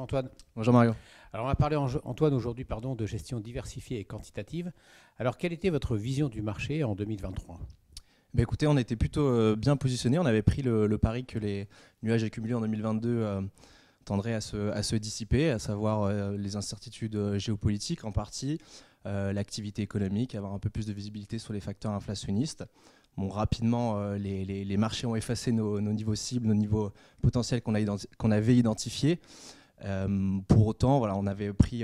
Antoine. Bonjour Mario. Alors on va parler Antoine aujourd'hui de gestion diversifiée et quantitative. Alors quelle était votre vision du marché en 2023 ? Écoutez, on était plutôt bien positionnés. On avait pris le pari que les nuages accumulés en 2022 tendraient à se dissiper, à savoir les incertitudes géopolitiques en partie, l'activité économique, avoir un peu plus de visibilité sur les facteurs inflationnistes. Bon, rapidement, les marchés ont effacé nos niveaux cibles, nos niveaux potentiels qu'on avait identifiés. Pour autant, voilà, on avait pris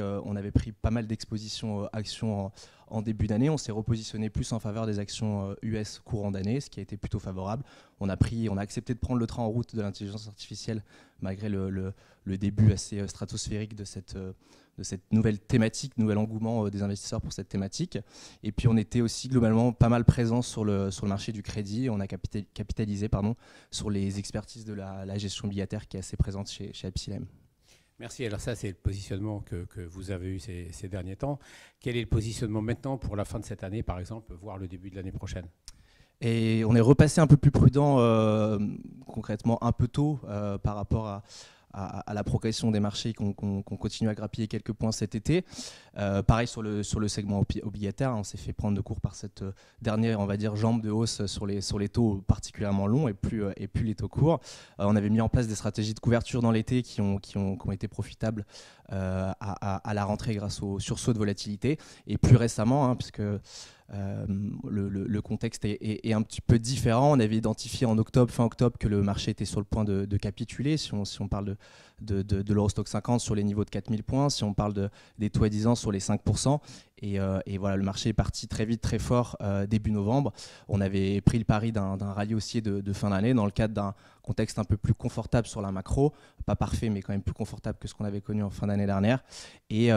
pas mal d'expositions actions en début d'année. On s'est repositionné plus en faveur des actions US courant d'année, ce qui a été plutôt favorable. On a accepté de prendre le train en route de l'intelligence artificielle malgré le début assez stratosphérique de cette nouvelle thématique, nouvel engouement des investisseurs pour cette thématique. Et puis on était aussi globalement pas mal présent sur le marché du crédit. On a capitalisé sur les expertises de la gestion obligataire qui est assez présente chez Epsilon. Merci. Alors ça, c'est le positionnement que vous avez eu ces derniers temps. Quel est le positionnement maintenant pour la fin de cette année, par exemple, voire le début de l'année prochaine ? Et on est repassé un peu plus prudent, concrètement un peu tôt par rapport à la progression des marchés qu'on continue à grappiller quelques points cet été. Pareil sur le segment obligataire, on s'est fait prendre de court par cette dernière, on va dire, jambe de hausse sur les taux particulièrement longs et plus les taux courts. On avait mis en place des stratégies de couverture dans l'été qui ont été profitables à la rentrée grâce au sursaut de volatilité. Et plus récemment, puisque le contexte est un petit peu différent. On avait identifié fin octobre, que le marché était sur le point de capituler. Si on parle de l'Eurostoxx 50 sur les niveaux de 4000 points, si on parle des taux à 10 ans sur les 5%. Et voilà, le marché est parti très vite, très fort début novembre. On avait pris le pari d'un rallye haussier de fin d'année dans le cadre d'un contexte un peu plus confortable sur la macro, pas parfait mais quand même plus confortable que ce qu'on avait connu en fin d'année dernière, et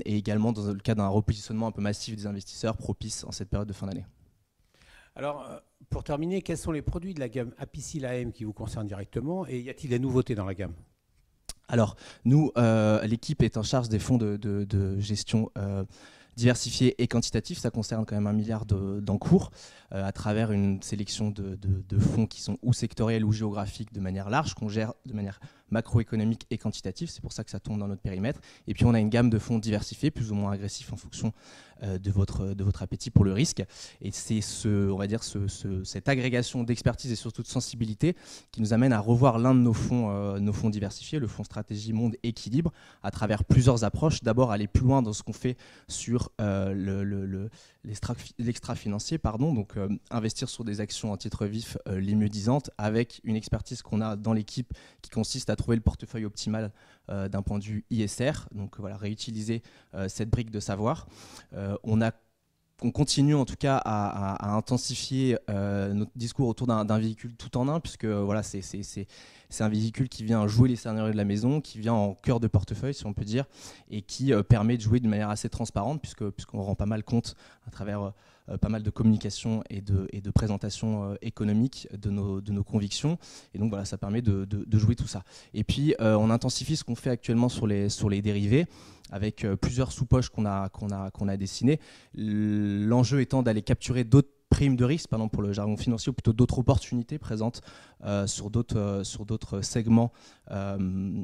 également dans le cadre d'un repositionnement un peu massif des investisseurs propice en cette période de fin d'année. Alors pour terminer, quels sont les produits de la gamme Apicil AM qui vous concernent directement et y a-t-il des nouveautés dans la gamme ? Alors nous, l'équipe est en charge des fonds de gestion diversifié et quantitatif. Ça concerne quand même 1 milliard d'encours à travers une sélection de fonds qui sont ou sectoriels ou géographiques de manière large, qu'on gère de manière macroéconomique et quantitative. C'est pour ça que ça tombe dans notre périmètre. Et puis on a une gamme de fonds diversifiés, plus ou moins agressifs en fonction de votre appétit pour le risque. Et c'est cette agrégation d'expertise et surtout de sensibilité qui nous amène à revoir l'un de nos fonds diversifiés, le fonds Stratégie Monde Équilibre, à travers plusieurs approches. D'abord, aller plus loin dans ce qu'on fait sur l'extra-financier, donc investir sur des actions en titre vif les mieux disantes, avec une expertise qu'on a dans l'équipe qui consiste à trouver le portefeuille optimal d'un point de vue ISR, donc voilà, réutiliser cette brique de savoir. On continue en tout cas à intensifier notre discours autour d'un véhicule tout en un, puisque voilà, c'est un véhicule qui vient jouer les scénarios de la maison, qui vient en cœur de portefeuille, si on peut dire, et qui permet de jouer de manière assez transparente, puisqu'on rend pas mal compte à travers pas mal de communication et de présentation économique de nos convictions. Et donc voilà, ça permet de jouer tout ça. Et puis on intensifie ce qu'on fait actuellement sur les dérivés, avec plusieurs sous-poches qu'on a dessinées. L'enjeu étant d'aller capturer d'autres primes de risque, pardon, pour le jargon financier, ou plutôt d'autres opportunités présentes sur d'autres segments,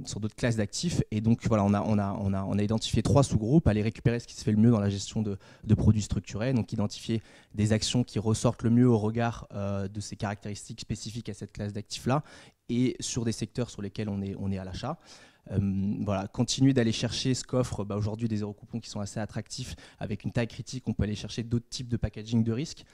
sur d'autres classes d'actifs. Et donc voilà, on a identifié 3 sous-groupes, aller récupérer ce qui se fait le mieux dans la gestion de produits structurés, donc identifier des actions qui ressortent le mieux au regard de ces caractéristiques spécifiques à cette classe d'actifs-là, et sur des secteurs sur lesquels on est à l'achat. Voilà, continuer d'aller chercher ce qu'offre aujourd'hui des zéro coupons qui sont assez attractifs avec une taille critique. On peut aller chercher d'autres types de packaging de risque.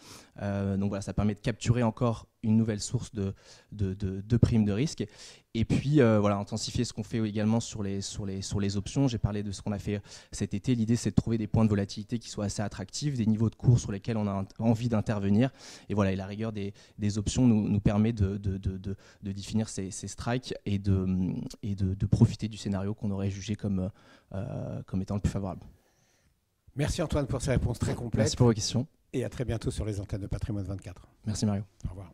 Donc voilà, ça permet de capturer encore une nouvelle source de primes de risque. Et puis voilà, intensifier ce qu'on fait également sur les options. J'ai parlé de ce qu'on a fait cet été. L'idée, c'est de trouver des points de volatilité qui soient assez attractifs, des niveaux de cours sur lesquels on a envie d'intervenir. Et voilà, et la rigueur des options nous permet de définir ces strikes et de profiter du scénario qu'on aurait jugé comme étant le plus favorable. Merci Antoine pour ces réponses très complètes. Merci pour vos questions. Et à très bientôt sur les antennes de Patrimoine 24. Merci Mario. Au revoir.